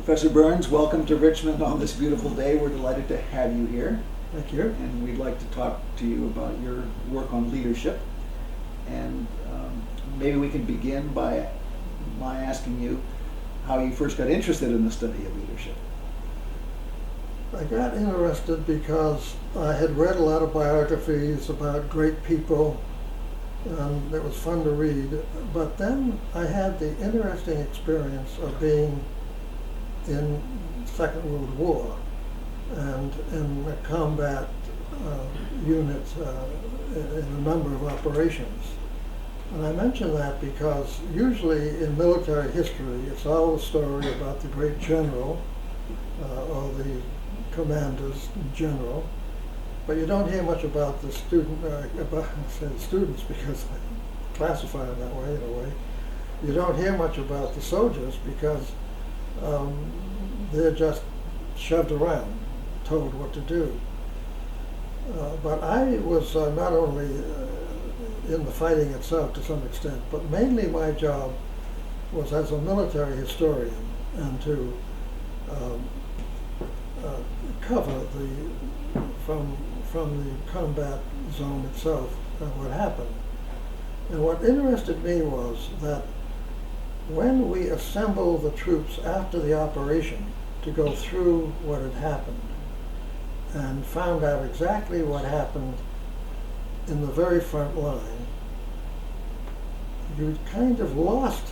Professor Burns, welcome to Richmond on this beautiful day. We're delighted to have you here. Thank you. And we'd like to talk to you about your work on leadership. And maybe we can begin by my asking you how you first got interested in the study of leadership. I got interested because I had read a lot of biographies about great people, and it was fun to read. But then I had the interesting experience of being in the Second World War and in a combat unit in a number of operations. And I mention that because usually in military history it's all a story about the great general or the commanders in general, but you don't hear much about the student, students, because I classify them that way in a way. You don't hear much about the soldiers because they're just shoved around, told what to do. But I was not only in the fighting itself to some extent, but mainly my job was as a military historian and to cover from the combat zone itself what happened. And what interested me was that when we assembled the troops after the operation to go through what had happened and found out exactly what happened in the very front line, you kind of lost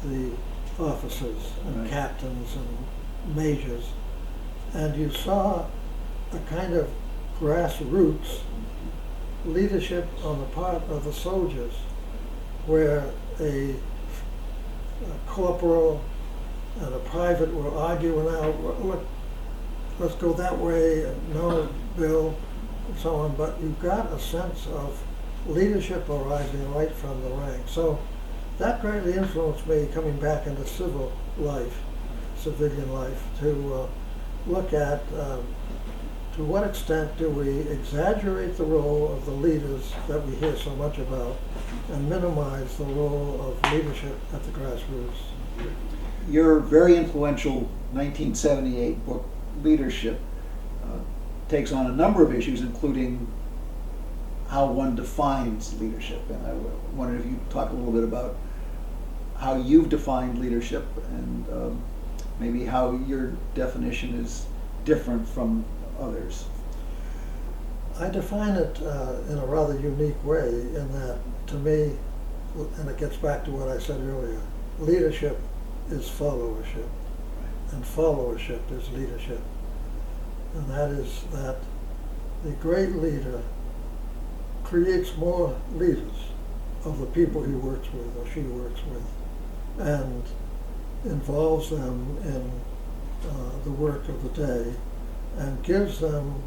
the officers and Right. captains and majors, and you saw a kind of grassroots leadership on the part of the soldiers, where a corporal and a private were arguing out, look, let's go that way, no, Bill, and so on. But you got a sense of leadership arising right from the ranks. So that greatly influenced me coming back into civilian life, to look at to what extent do we exaggerate the role of the leaders that we hear so much about and minimize the role of leadership at the grassroots. Your very influential 1978 book, Leadership, takes on a number of issues, including how one defines leadership. And I wondered if you could talk a little bit about how you've defined leadership and maybe how your definition is different from others. I define it in a rather unique way in that, to me, and it gets back to what I said earlier, leadership is followership, and followership is leadership. And that is that the great leader creates more leaders of the people he works with or she works with, and involves them in the work of the day, and gives them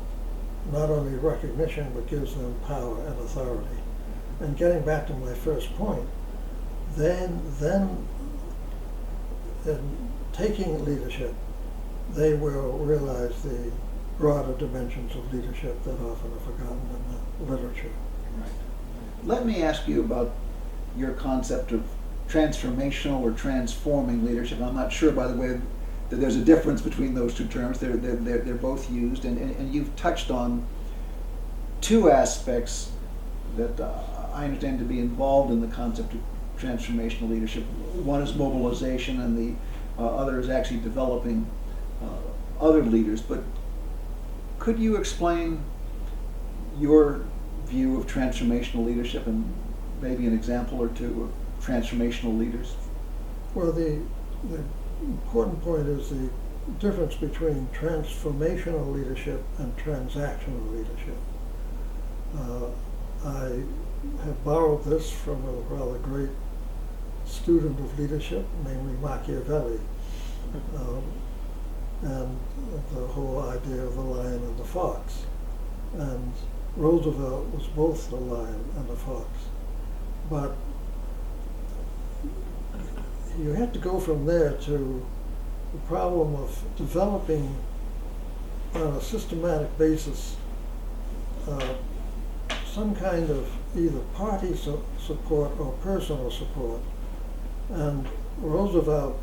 not only recognition but gives them power and authority. And getting back to my first point, then in taking leadership, they will realize the broader dimensions of leadership that often are forgotten in the literature. Right. Let me ask you about your concept of transformational or transforming leadership. I'm not sure, by the way, that there's a difference between those two terms. They're both used, and you've touched on two aspects that I understand to be involved in the concept of transformational leadership. One is mobilization, and the other is actually developing other leaders. But could you explain your view of transformational leadership and maybe an example or two of transformational leaders? Well, the important point is the difference between transformational leadership and transactional leadership. I have borrowed this from a rather great student of leadership, namely Machiavelli, and the whole idea of the lion and the fox. And Roosevelt was both the lion and the fox. But you have to go from there to the problem of developing on a systematic basis some kind of either party support or personal support. And Roosevelt,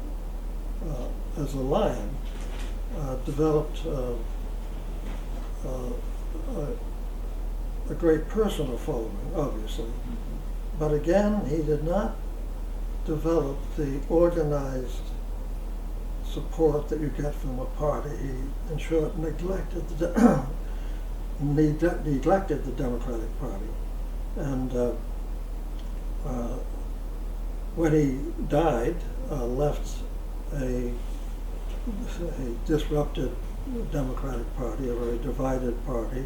as a lion, developed a great personal following, obviously. But again, he did not develop the organized support that you get from a party. He, in short, neglected the neglected the Democratic Party. And when he died, left a disrupted Democratic Party, a very divided party.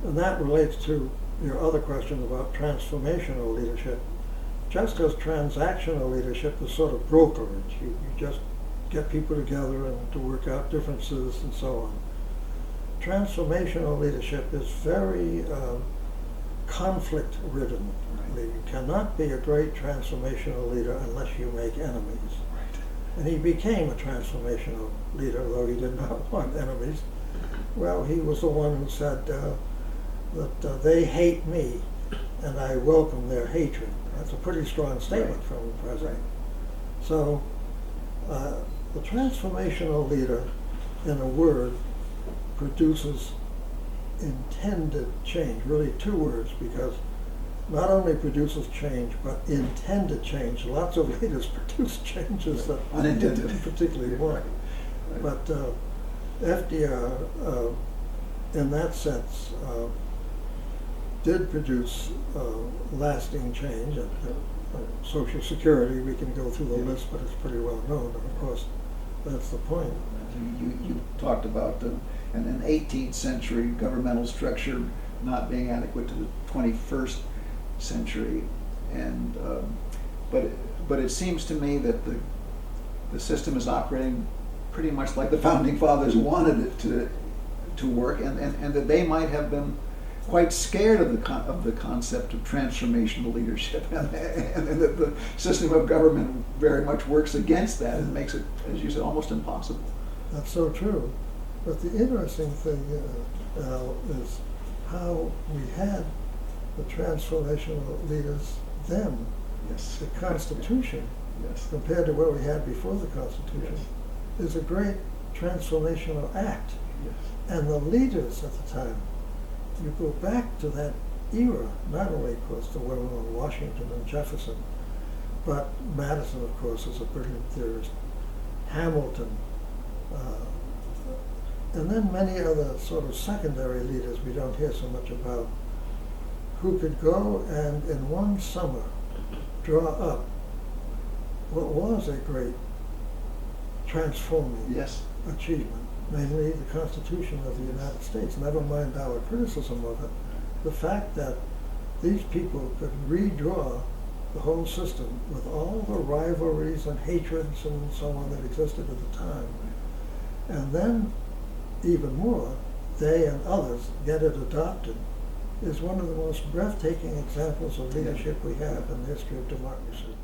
And that relates to your other question about transformational leadership. Just as transactional leadership is sort of brokerage, you just get people together and to work out differences and so on. Transformational leadership is very conflict-ridden. Right. You cannot be a great transformational leader unless you make enemies. Right. And he became a transformational leader, though he did not want enemies. Well, he was the one who said that they hate me and I welcome their hatred. That's a pretty strong statement from the president. Right. So the transformational leader, in a word, produces intended change, really two words, because not only produces change, but intended change. Lots of leaders produce changes that Unintended. didn't particularly want. Right. But FDR, in that sense, did produce lasting change. Social Security, we can go through the list, but it's pretty well known, and of course, that's the point. You talked about an 18th century governmental structure not being adequate to the 21st century, and but it seems to me that the system is operating pretty much like the founding fathers wanted it to work, and that they might have been quite scared of the concept of transformational leadership, and that the system of government very much works against that and makes it, as you said, almost impossible. That's so true. But the interesting thing, Al, is how we had the transformational leaders then. Yes. The Constitution, Yes. compared to what we had before the Constitution, is a great transformational act. Yes. And the leaders at the time, you go back to that era, not only, of course, the well-known Washington and Jefferson, but Madison, of course, is a brilliant theorist, Hamilton, and then many other sort of secondary leaders we don't hear so much about, who could go and in one summer draw up what was a great transforming Yes. achievement, namely the Constitution of the United States. Never mind our criticism of it, the fact that these people could redraw the whole system with all the rivalries and hatreds and so on that existed at the time. And then, even more, they and others get it adopted, is one of the most breathtaking examples of leadership we have in the history of democracy.